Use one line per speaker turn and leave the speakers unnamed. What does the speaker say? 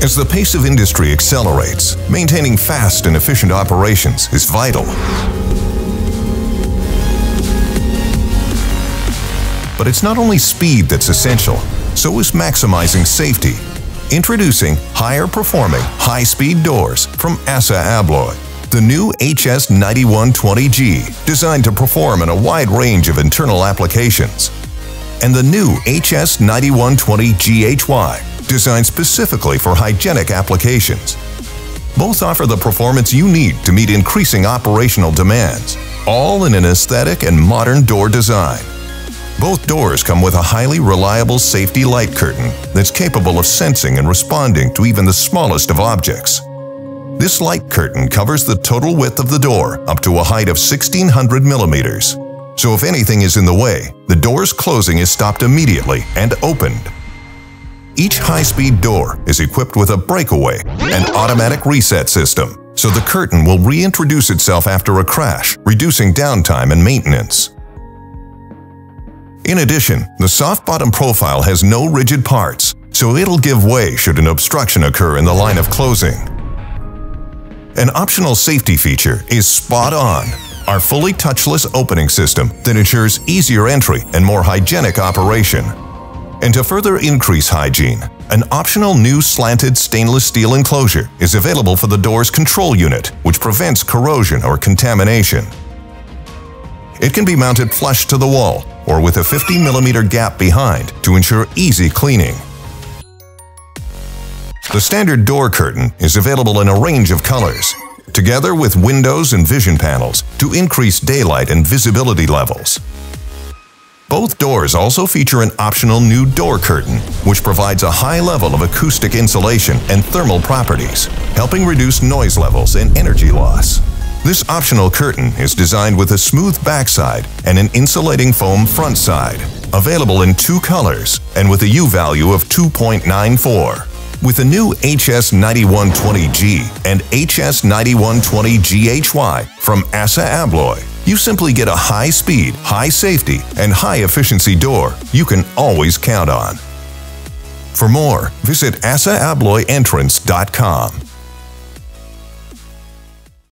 As the pace of industry accelerates, maintaining fast and efficient operations is vital. But it's not only speed that's essential, so is maximizing safety. Introducing higher performing, high-speed doors from ASSA ABLOY. The new HS9120G, designed to perform in a wide range of internal applications. And the new HS9120GHY, designed specifically for hygienic applications. Both offer the performance you need to meet increasing operational demands, all in an aesthetic and modern door design. Both doors come with a highly reliable safety light curtain that's capable of sensing and responding to even the smallest of objects. This light curtain covers the total width of the door up to a height of 1,600 millimeters. So if anything is in the way, the door's closing is stopped immediately and opened. Each high-speed door is equipped with a breakaway and automatic reset system, so the curtain will reintroduce itself after a crash, reducing downtime and maintenance. In addition, the soft bottom profile has no rigid parts, so it'll give way should an obstruction occur in the line of closing. An optional safety feature is spot on, our fully touchless opening system that ensures easier entry and more hygienic operation. And to further increase hygiene, an optional new slanted stainless steel enclosure is available for the door's control unit, which prevents corrosion or contamination. It can be mounted flush to the wall or with a 50mm gap behind to ensure easy cleaning. The standard door curtain is available in a range of colors, together with windows and vision panels to increase daylight and visibility levels. Both doors also feature an optional new door curtain, which provides a high level of acoustic insulation and thermal properties, helping reduce noise levels and energy loss. This optional curtain is designed with a smooth backside and an insulating foam front side, available in 2 colors and with a U value of 2.94. With the new HS9120G and HS9120GHY from ASSA ABLOY, you simply get a high-speed, high-safety, and high-efficiency door you can always count on. For more, visit ASSAABLOYEntrance.com.